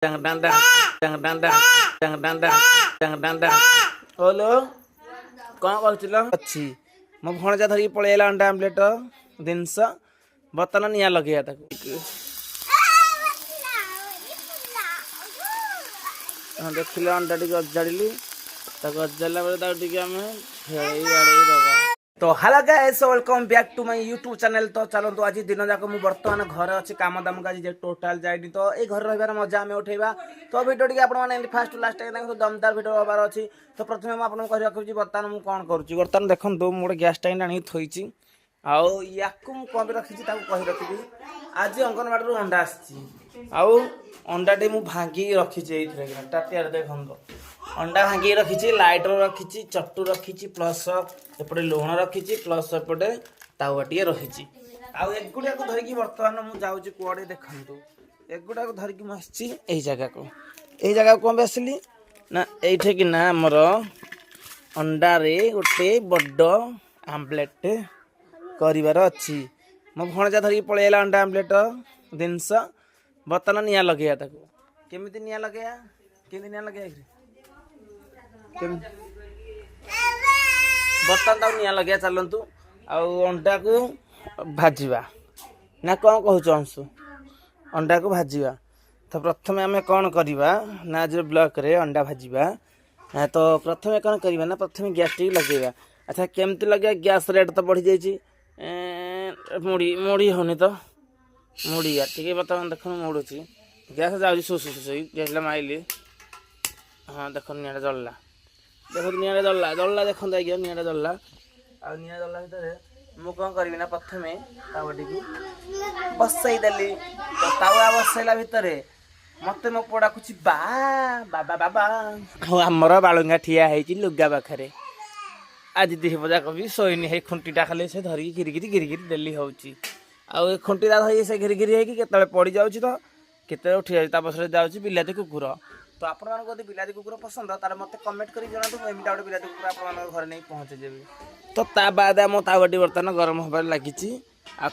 बोलो कौन कहल अच्छी मो भणजा धरिक पलैला अंडा आमलेट जिनस बर्तमान निया लगे देखिले अंडा टी अजाड़ी अजाड़ा बेले खेल दबा तो hello guys welcome back to my YouTube channel. तो चलतु आज दिन जाक मुझे बर्तमान घर अच्छी कम दाम का टोटाल जाए तो ये घर रही मजा आम उठेगा। तो वीडियो टी आप फास्ट लास्ट दमदार वीडियो हबार अच्छी। तो प्रथम मुझे कह रखी बर्तमान मुझे कौन करुँच बर्तमान देखो मुझे गैस टाइम आनी थोड़ी या कौन रखी कही रखी आज अंगनवाड़ी अंडा आउ अंडा टे मुझे भांगी रखी टाटिया देखो अंडा भांगी रखी लाइटर रखी चटू रखी प्लस एपटे लुण रखी प्लस एपटे तावाटे रखी आगुड़ा को धरिकी बर्तमान मुझे जाऊँगी कड़े देखु एगुड़ा को धरिकी मुझे यही जगह को कौन आसली ना ये कि ना आमर अंडारे गोटे बड़ आमलेट करार अच्छी मो भणजा धरिकी पलैला अंडा आमलेट जिनस बर्तमान निया लगे केमी निया लगे निया लगे बर्तमान तक निया लगे चलतु अंडा को भाजवा ना कौन कहूँ अंशु अंडा को भाजवा। तो प्रथम आम कौन करवा ना आज ब्लॉक रे अंडा भाजवा तो प्रथम कौन करवा ना प्रथम गैस टी लगेगा। अच्छा केमती लगे गैस रेट तो बढ़ी जाइए मुड़ी मुड़ी होनी तो मुड़ी टे बर्तमान देख मुड़ुची गैस जाऊँगी सुसुई गैस माइली हाँ देख निआ जल्ला देख निआ जल्ला जल्ला देखो आज्ञा निआ जल्ला निआ जल्ला भितर मु कौन करी ना प्रथम तावाटी को बसईदेली तो तावा बसैला भितर मत मो पड़ा कुछ बाबा बाबा आमर बालुंगा ठिया है लुगा पाखे आज दी बजा कवि शोनी है खुंटीटा खाली से धरिकी गिरिगिरी डेली हो खुंटीटा धरिकी से घिरिघिरी होते पड़ जाऊँ तो केत उठी जाऊँ पछे जाऊँगी बिलाती कुकुर। तो आप बिलाती कुकुर पसंद तार मत कमेंट कर जनातु एमटा गोटे बिलाती कुकुर आप घर नहीं पहुँचेदेवी। तो ता बाद आम तावाटी बर्तमान गरम होबार लगी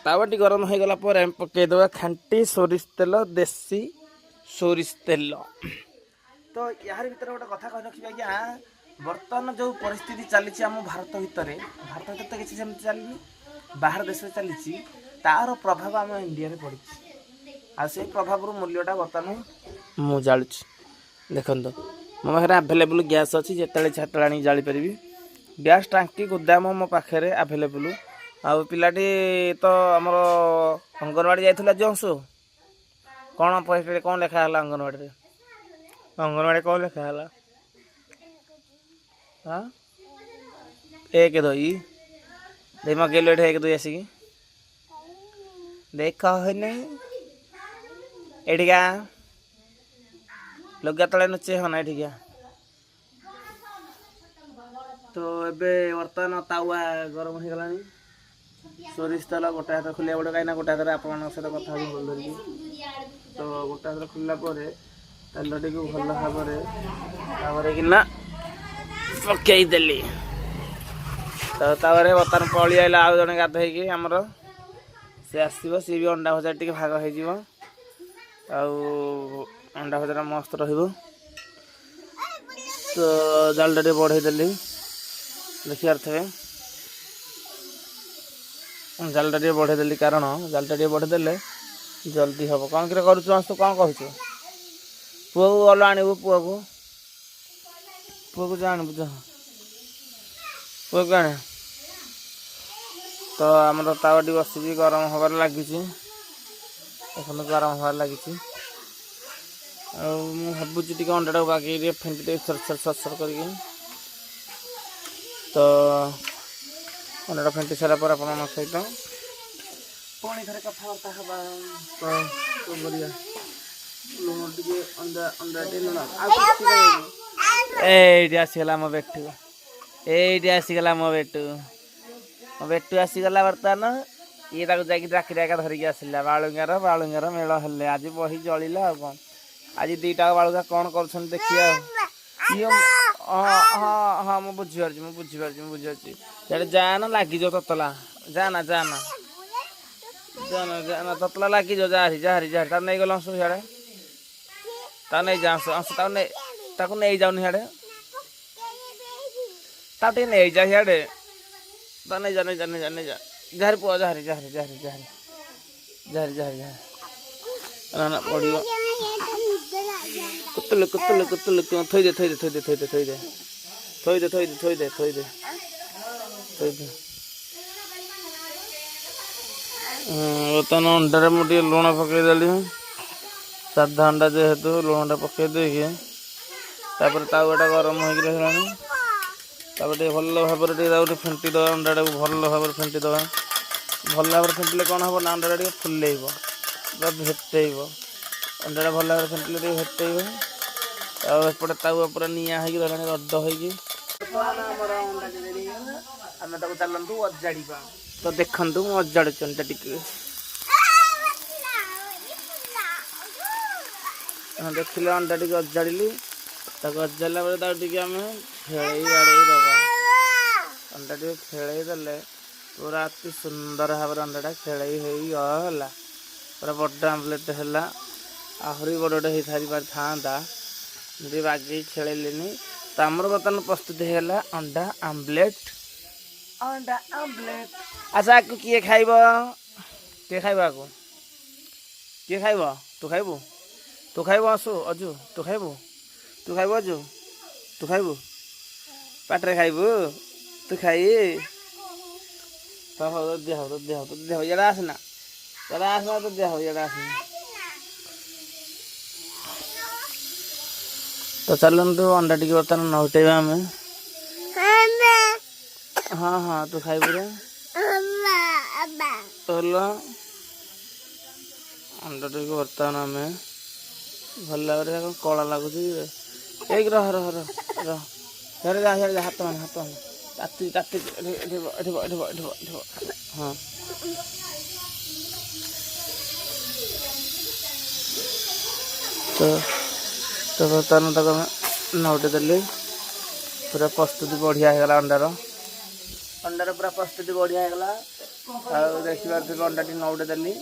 तावाटी गरम हो गला पकईदेवा खांटी सोरिष तेल देसी सोरिष तेल। तो यार भीतर गोटे कथा कही रखी आज्ञा बर्तमान जो परिस्थिति चली आम भारत भितर तो किसी सेमती चलनी बाहर देश चली तार प्रभाव आम इंडिया पड़ी आ से प्रभाव मूल्यटा बर्तमान मु जालुची देखो मो पाखे आभेलेबुल गैस अच्छी जिते छाटे आनी जाली पारि गैस टांकी गोदाम मो पाखे आभेलेबुल आ पिलाटी तो आमर अंगनवाड़ी जाइला जो अंशु कौन पैसा कौन लेखा है अंगनवाड़ी कौन लेखा है हाँ एक दई दे मगेलु ये एक दई आसिकी देख नहीं एठिका लुगा तले नुचे होना एठिका। तो एबे बर्तमान तावा गरम हो गला सोरिष तेल गोटे हाथ खोलिया पड़े कहीं गोटे हाथ आप सहित कथा धरिकी तो गोटे हाथ खोलला तेलटी को भल भाव कि पकईदेली तो बर्तमान पलि आइला आउ जड़े गाधोईकी आमर सी आसो सी भी अंडा भजा टे भाग हो अंडा भजा मस्त रही। तो जालटा टे बढ़ईदेली देखिए जालटा टे बढ़ईदेली कारण जालटा टे बढ़ीदे जल्दी हम कौन कि करूँ कौन कहूँ पुआ को गल आणबू पुआ को जा आणबू जा पुआ को आने। तो आमर तावाटी बसी गरम हबार लगी देखो गरम हबार लगी भावुँ टे अंडा बाकी फेंटी सरसर कर तो अंडा फेंटी सारा पर आप सहित पुणी थे कथबार्ता हाँ तो बढ़िया लुण टे अंडा टे लुण ये आसीगला मो बेटू ये आसीगला मो बेटू आसीगला बर्तमान ये राखी धरिकी आसला बालुंगार मेल हेले आज बही जलिला कौन आज दीटा बालुगा कौन कर देखिए हाँ हाँ हाँ मुझे बुझीपारी जाना लगी जो ततला जाना जाना जाना जाना ततला लगी जो जा तार नहीं गल सियाड़े ତା ନେଇ ଯା ଅଂଶ ତାକୁ ନେଇ ଯାଉନି ସିଆଡ଼େ ତାକୁ ଟିକେ ନେଇଯା ସିଆଡ଼େ ତା ନେଇଯା ଯାହାରି ପୁଅ ଯାହାରି ନା ପଡ଼ିବ କୁତୁଲୁ ଥୋଇଦେ ବର୍ତ୍ତମାନ ଅଣ୍ଡାରେ ମୁଁ ଟିକେ ଲୁଣ ପକେଇଦେଲି ସାଧା ଅଣ୍ଡା ଯେହେତୁ ଲୁଣଟା ପକେଇ ଦେଇକି ତାପରେ ତାୱାଟା ଗରମ ହେଇକି ରହିଲାଣି ତାପରେ ଟିକେ ଭଲ ଭାବରେ ଟିକେ ତାକୁ ଟିକେ ଫେଣ୍ଟି ଦେବା ଅଣ୍ଡାଟାକୁ ଭଲ ଭାବରେ ଫେଣ୍ଟି ଦେବା ଭଲ ଭାବରେ ଫେଣ୍ଟିଲେ କ'ଣ ହେବ ନା ଅଣ୍ଡାଟା ଟିକେ ଫୁଲେଇବ ବା ଭେଟେଇବ ଅଣ୍ଡାଟା ଭଲ ଭାବରେ ଫେଣ୍ଟିଲେ ଟିକେ ଭେଟେଇବ ଆଉ ଏପଟେ ତାୱା ପୁରା ନିଆଁ ହେଇକି ରହିଲାଣି ରଡ଼ ହେଇକି ଆମର ଅଣ୍ଡା ଆମେ ତାକୁ ଚାଲନ୍ତୁ ଅଜାଡ଼ିବା ତ ଦେଖନ୍ତୁ ମୁଁ ଅଜାଡ଼ୁଛି ଅଣ୍ଡା ଟିକେ ଦେଖିଲେ ଅଣ୍ଡା ଟିକେ ଅଜାଡ଼ିଲି ତାକୁ ଅଜାଡ଼ିଲା ପରେ ତାକୁ ଟିକେ ଆମେ ଖେଳେଇ ବାଡ଼େଇ ଦେବା ଅଣ୍ଡା ଟିକେ ଖେଳେଇ ଦେଲେ ପୁରା ଅତି ସୁନ୍ଦର ଭାବରେ ଅଣ୍ଡାଟା ଖେଳେଇ ହେଇଗଲା ପୁରା ବଡ଼ ଆମ୍ଲେଟ୍ ହେଲା ଆହୁରି ବଡ଼ଟେ ହେଇସାରି ପାରିଥାନ୍ତା ଯଦି ବାଗେଇ ଖେଳେଇଲିନି ତ ଆମର ବର୍ତ୍ତମାନ ପ୍ରସ୍ତୁତ ହେଇଗଲା ଅଣ୍ଡା ଆମ୍ଲେଟ୍ ଆଚ୍ଛା ଆକୁ କିଏ ଖାଇବ ଆକୁ କିଏ ଖାଇବ ତୁ ଖାଇବୁ ଅଜୁ ତୁ ଖାଇବୁ ଅଜୁ ତୁ ଖାଇବୁ ପାଟିରେ ଖାଇବୁ ତୁ ଖାଇ ହଉ ଦିଆ ହବ ଇଆଡ଼େ ଆସନା ତ ଦିଆ ହବ ଇଆଡ଼େ ଆସନା ତ ଚାଲନ୍ତୁ ଅଣ୍ଡା ଟିକେ ବର୍ତ୍ତମାନ ନଉଟେଇବା ଆମେ ହଁ ତୁ ଖାଇବୁ ରେ ଅଣ୍ଡା ଟିକେ ବର୍ତ୍ତମାନ ଆମେ ଭଲ ଭାବରେ କଳା ଲାଗୁଛି ଏଇକି ରହ ହାତ ମାନେ ତାତି ଏଠି ହଁ ତ ବର୍ତ୍ତମାନ ତାକୁ ଆମେ ନଉଟେ ଦେଲି ପୁରା ପ୍ରସ୍ତୁତି ବଢ଼ିଆ ହେଇଗଲା ଅଣ୍ଡାର ପୁରା ପ୍ରସ୍ତୁତି ବଢ଼ିଆ ହେଇଗଲା ଆଉ ଦେଖିପାରୁଥିବେ ଅଣ୍ଡାଟି ନଉଟେ ଦେଲି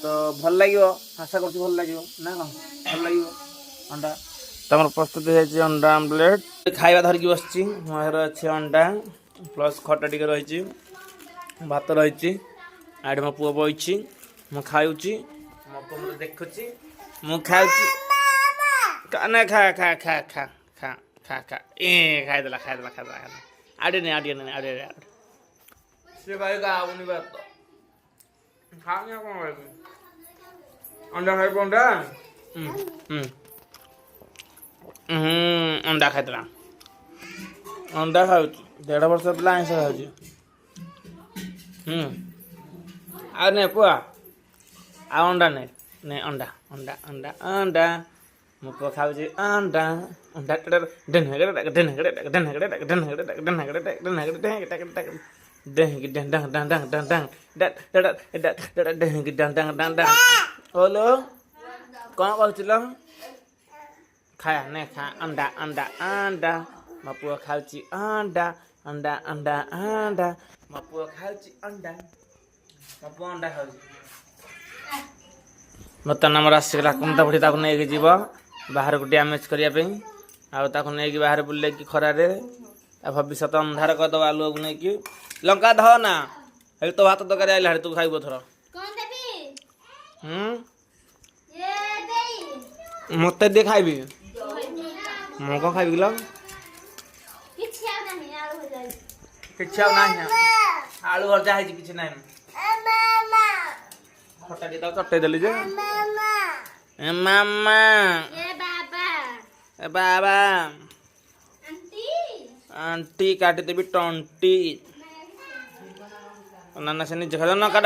ତ ଭଲ ଲାଗିବ ଆଶା କରୁଛି ଭଲ ଲାଗିବ ନା କ'ଣ ଭଲ ଲାଗିବ ଅଣ୍ଡା ତମର ପ୍ରସ୍ତୁତି ହେଇଛି ଅଣ୍ଡା ଆମ୍ଲେଟ୍ ଖାଇବା ଧରିକି ବସିଛି ମୋ ଘରେ ଅଛି ଅଣ୍ଡା ପ୍ଲସ୍ ଖଟା ଟିକେ ରହିଛି ଭାତ ରହିଛି ଆଡ଼େ ମୋ ପୁଅ ବଇଛି ମୁଁ ଖାଉଛି ମୋ ପୁଅ ମୋତେ ଦେଖୁଛି ମୁଁ ଖାଉଛି ନା ଖା ଖାଇଦେଲା ଆଡ଼େ ସେ ଭାଇ ଖାଉନି ଭାତ ଖାଉନି ଆଉ କ'ଣ ଖାଇବି ଅଣ୍ଡା ଖାଇବୁ ଅଣ୍ଡା ଖାଇଦେଲା ଅଣ୍ଡା ଖାଉଛି 1.5 ବର୍ଷ ପିଲା ଆଇଁଷ ଖାଉଛି ଆଉ ନେ ପୁଅ ଆଉ ଅଣ୍ଡା ନେ ଅଣ୍ଡା ମୋ ପୁଅ ଖାଉଛି ଅଣ୍ଡା ବୋଲୋ କ'ଣ କହୁଥିଲ ଖାୟା ନେ ଖା ଅଣ୍ଡା ମୋ ପୁଅ ଖାଉଛି ଅଣ୍ଡା ମୋ ପୁଅ ଖାଉଛି ଅଣ୍ଡା ଖାଉଛି ବର୍ତ୍ତମାନ ଆମର ଆସିଗଲା କୁନ୍ତା ପଢ଼ି ତାକୁ ନେଇକି ଯିବ ବାହାରକୁ ଡ୍ୟାମେଜ୍ କରିବା ପାଇଁ ଆଉ ତାକୁ ନେଇକି ବାହାରେ ବୁଲେଇକି ଖରାରେ ଭବିଷ୍ୟତ ଅନ୍ଧାର କରିଦେବା ଆଲୁଅକୁ ନେଇକି ଲଙ୍କା ଧଅ ନା ଏଇ ତ ଭାତ ତରକାରୀ ଆଇଲା ତୁ ଖାଇବୁ ଏଥର ମତେ দিয়ে ଖାଇବି ମୁଁ କ'ଣ ଖାଇବି କିଲ କିଛି ଆଉ ନାହିଁ ଆଳୁ ଭଜା ହେଇଛି କିଛି ନାହିଁ ଖଟା ଟିକେ ତାକୁ ଚଟେଇ ଦେଲି ଯେ ମାମା ବାବା ଆଣ୍ଟି କାଟିଦେବି ଟଣ୍ଟି ନା ସେ ନିଜେ ଖାଇଦେବ ନା କାଟ